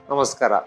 Namaskara.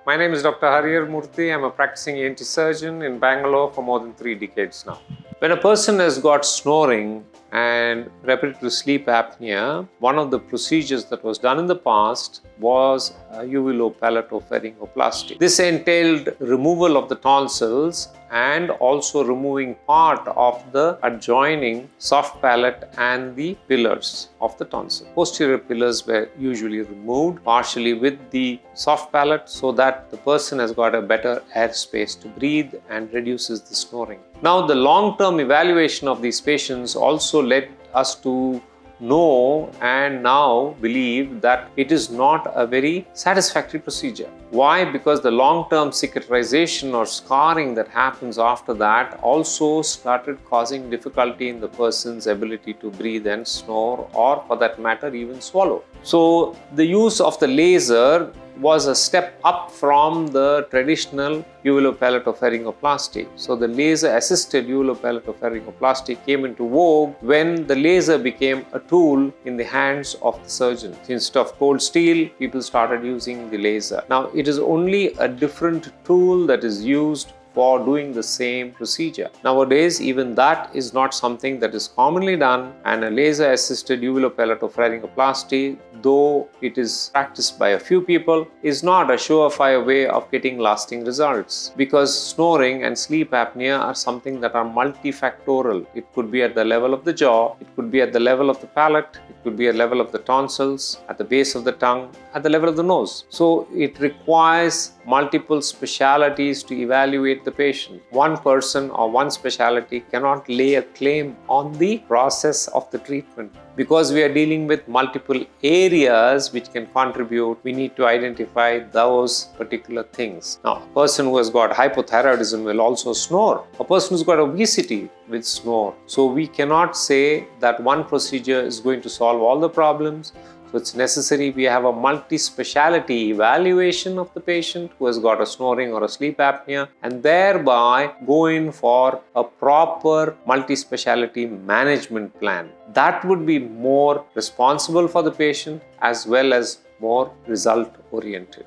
My name is Dr.Harihara Murthy. I'm a practicing ENT surgeon in Bangalore for more than 3 decades now. When a person has got snoring and repetitive sleep apnea, one of the procedures that was done in the past was Uvulopalatopharyngoplasty. This entailed removal of the tonsils and also removing part of the adjoining soft palate and the pillars of the tonsil. Posterior pillars were usually removed partially with the soft palate so that the person has got a better air space to breathe and reduces the snoring. Now, the long-term evaluation of these patients also led us to know and now believe that it is not a very satisfactory procedure. Why? Because the long-term secretarization or scarring that happens after that also started causing difficulty in the person's ability to breathe and snore, or for that matter even swallow. So the use of the laser was a step up from the traditional Uvulopalatopharyngoplasty. So the laser-assisted Uvulopalatopharyngoplasty came into vogue when the laser became a tool in the hands of the surgeon. Instead of cold steel, people started using the laser. Now, it is only a different tool that is used for doing the same procedure. Nowadays, even that is not something that is commonly done, and a laser-assisted Uvulopalatopharyngoplasty, though it is practiced by a few people, is not a surefire way of getting lasting results, because snoring and sleep apnea are something that are multifactorial. It could be at the level of the jaw, it could be at the level of the palate, it could be at the level of the tonsils, at the base of the tongue, at the level of the nose. So it requires multiple specialties to evaluate the patient. One person or one specialty cannot lay a claim on the process of the treatment. Because we are dealing with multiple areas which can contribute, we need to identify those particular things. Now, a person who has got hypothyroidism will also snore. A person who's got obesity will snore. So we cannot say that one procedure is going to solve all the problems. So it's necessary we have a multi-speciality evaluation of the patient who has got a snoring or a sleep apnea, and thereby go in for a proper multi-speciality management plan. That would be more responsible for the patient as well as more result oriented.